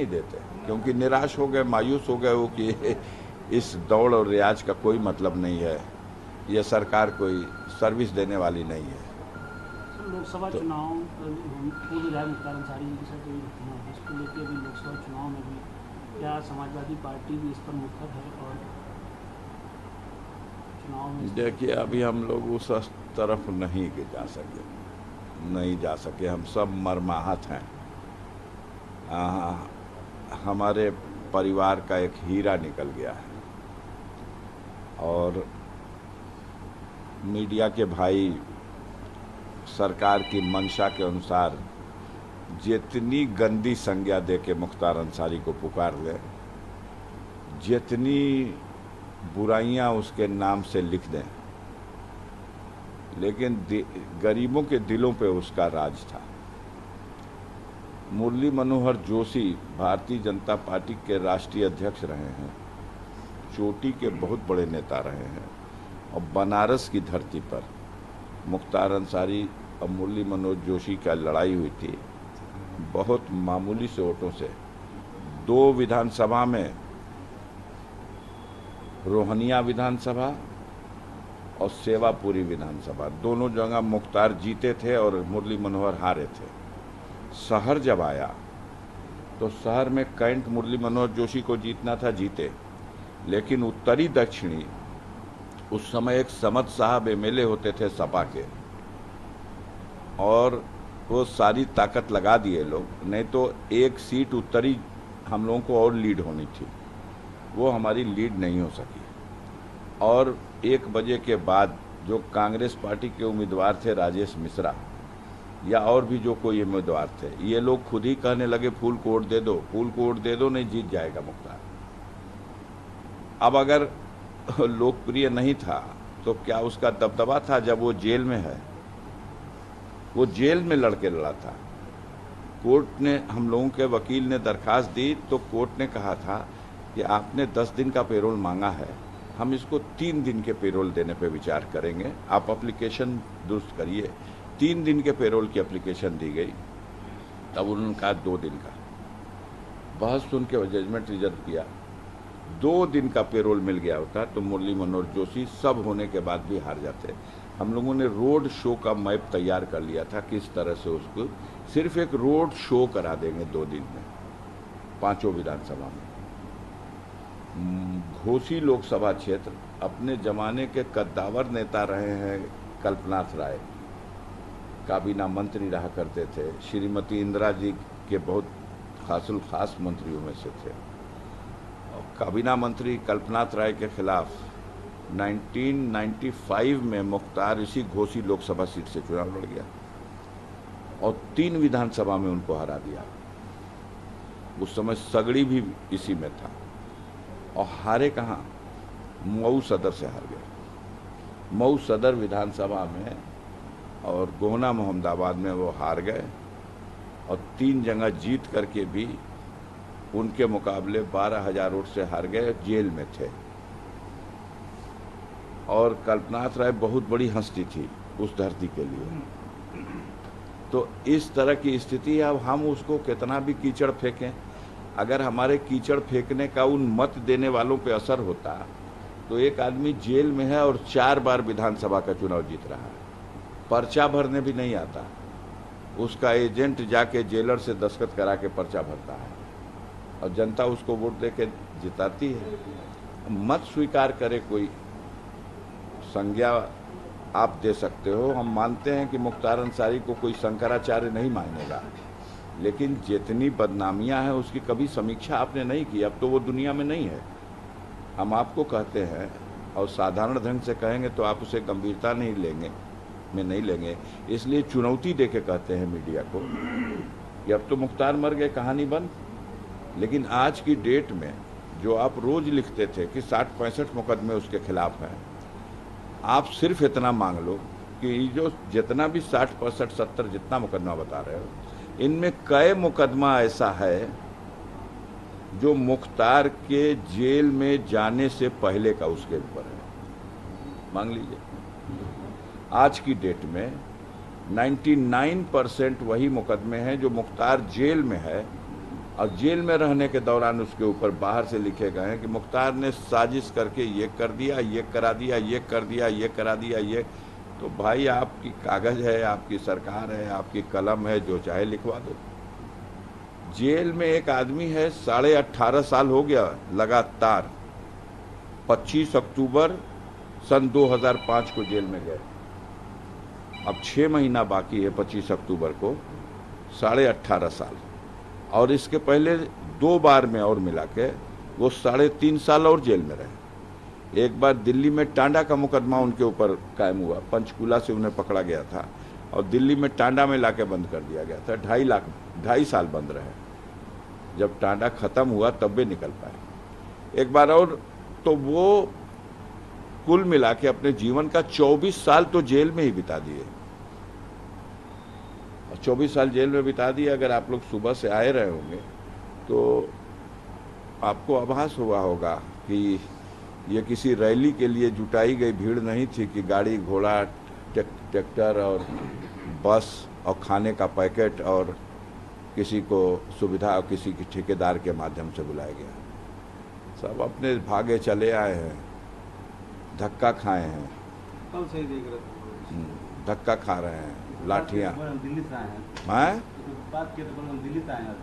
नहीं देते, क्योंकि निराश हो गए, मायूस हो गए वो कि इस दौड़ और रियाज का कोई मतलब नहीं है, ये सरकार कोई सर्विस देने वाली नहीं है। लोकसभा तो चुनाव पूर्व विधायक मुख्तार अंसारी जी के साथ हुई घटना, इसको लेकर अभी लोकसभा चुनाव में भी क्या समाजवादी पार्टी भी इस पर मुखर है और चुनाव में देखिए, अभी हम लोग उस तरफ नहीं जा सके, हम सब मर्माहत हैं। हमारे परिवार का एक हीरा निकल गया है और मीडिया के भाई सरकार की मंशा के अनुसार जितनी गंदी संज्ञा दे के मुख्तार अंसारी को पुकार दें, जितनी बुराइयां उसके नाम से लिख दें, लेकिन गरीबों के दिलों पे उसका राज था। मुरली मनोहर जोशी भारतीय जनता पार्टी के राष्ट्रीय अध्यक्ष रहे हैं, चोटी के बहुत बड़े नेता रहे हैं, और बनारस की धरती पर मुख्तार अंसारी और मुरली मनोहर जोशी का लड़ाई हुई थी, बहुत मामूली से वोटों से। 2 विधानसभा में, रोहनिया विधानसभा और सेवापुरी विधानसभा, दोनों जगह मुख्तार जीते थे और मुरली मनोहर हारे थे। शहर जब आया तो शहर में कैंट मुरली मनोहर जोशी को जीतना था, जीते, लेकिन उत्तरी दक्षिणी उस समय एक समद साहब एमएलए होते थे सपा के, और वो सारी ताकत लगा दिए लोग, नहीं तो एक सीट उत्तरी हम लोगों को और लीड होनी थी, वो हमारी लीड नहीं हो सकी। और 1 बजे के बाद जो कांग्रेस पार्टी के उम्मीदवार थे, राजेश मिश्रा या और भी जो कोई उम्मीदवार थे, ये लोग खुद ही कहने लगे फूल को वोट दे दो, फूल को वोट दे दो, नहीं जीत जाएगा मुख्तार। अब अगर लोकप्रिय नहीं था तो क्या उसका दबदबा था? जब वो जेल में है, वो जेल में लड़के लड़ा था, कोर्ट ने, हम लोगों के वकील ने दरखास्त दी तो कोर्ट ने कहा था कि आपने 10 दिन का पेरोल मांगा है, हम इसको 3 दिन के पेरोल देने पे विचार करेंगे, आप एप्लीकेशन दुरुस्त करिए। 3 दिन के पेरोल की एप्लीकेशन दी गई, तब उन्होंने कहा 2 दिन का। बहस सुन के जजमेंट रिजर्व किया, 2 दिन का पेरोल मिल गया होता तो मुरली मनोहर जोशी सब होने के बाद भी हार जाते। हम लोगों ने रोड शो का मैप तैयार कर लिया था, किस तरह से उसको सिर्फ एक रोड शो करा देंगे 2 दिन में 5 विधानसभा में। घोसी लोकसभा क्षेत्र, अपने जमाने के कद्दावर नेता रहे हैं कल्पनाथ राय, काबीना मंत्री रहा करते थे, श्रीमती इंदिरा जी के बहुत खास मंत्रियों में से थे। काबीना मंत्री कल्पनाथ राय के खिलाफ 1995 में मुख्तार इसी घोसी लोकसभा सीट से चुनाव लड़ गया और 3 विधानसभा में उनको हरा दिया। उस समय सगड़ी भी इसी में था, और हारे कहाँ? मऊ सदर से हार गए, मऊ सदर विधानसभा में, और गोहना मोहम्मदाबाद में वो हार गए, और 3 जगह जीत करके भी उनके मुकाबले 12,000 वोट से हार गए, जेल में थे। और कल्पनाथ राय बहुत बड़ी हस्ती थी उस धरती के लिए। तो इस तरह की स्थिति है। अब हम उसको कितना भी कीचड़ फेंकें, अगर हमारे कीचड़ फेंकने का उन मत देने वालों पे असर होता तो एक आदमी जेल में है और 4 बार विधानसभा का चुनाव जीत रहा है, पर्चा भरने भी नहीं आता, उसका एजेंट जाके जेलर से दस्तखत करा के पर्चा भरता है और जनता उसको वोट दे के जिताती है। मत स्वीकार करे, कोई संज्ञा आप दे सकते हो, हम मानते हैं कि मुख्तार अंसारी को कोई शंकराचार्य नहीं मानेगा, लेकिन जितनी बदनामियां हैं उसकी कभी समीक्षा आपने नहीं की। अब तो वो दुनिया में नहीं है। हम आपको कहते हैं और साधारण ढंग से कहेंगे तो आप उसे गंभीरता नहीं लेंगे, इसलिए चुनौती दे के कहते हैं मीडिया को कि अब तो मुख्तार मर गए, कहानी बंद। लेकिन आज की डेट में जो आप रोज लिखते थे कि 60-65 मुकदमे उसके खिलाफ हैं, आप सिर्फ इतना मांग लो कि जो जितना भी 60-65-70 जितना मुकदमा बता रहे हो, इनमें कई मुकदमा ऐसा है जो मुख्तार के जेल में जाने से पहले का उसके ऊपर है। मांग लीजिए, आज की डेट में 99% वही मुकदमे हैं जो मुख्तार जेल में है और जेल में रहने के दौरान उसके ऊपर बाहर से लिखे गए हैं कि मुख्तार ने साजिश करके ये कर दिया, ये करा दिया, ये कर दिया, ये करा दिया, ये। तो भाई आपकी कागज़ है, आपकी सरकार है, आपकी कलम है, जो चाहे लिखवा दो। जेल में एक आदमी है 18.5 साल हो गया लगातार, 25 अक्टूबर सन 2005 को जेल में गए। अब 6 महीना बाकी है 25 अक्टूबर को, 18.5 साल। और इसके पहले 2 बार में और मिला के वो 3.5 साल और जेल में रहे। एक बार दिल्ली में टांडा का मुकदमा उनके ऊपर कायम हुआ, पंचकूला से उन्हें पकड़ा गया था और दिल्ली में टांडा में लाके बंद कर दिया गया था। 2.5 साल बंद रहे। जब टांडा खत्म हुआ तब भी निकल पाए। एक बार और, तो वो कुल मिला के अपने जीवन का 24 साल तो जेल में ही बिता दिए। 24 साल जेल में बिता दिए। अगर आप लोग सुबह से आए रहे होंगे तो आपको आभास हुआ होगा कि ये किसी रैली के लिए जुटाई गई भीड़ नहीं थी कि गाड़ी घोड़ा ट्रैक्टर और बस और खाने का पैकेट और किसी को सुविधा और किसी के ठेकेदार के माध्यम से बुलाया गया। सब अपने भागे चले आए हैं, धक्का खाए हैं, कल से ही देख रहे थे, धक्का खा रहे हैं, लाठियाँ। दिल्ली से आए हैं, हैं बात किया तो हम दिल्ली से आए हैं।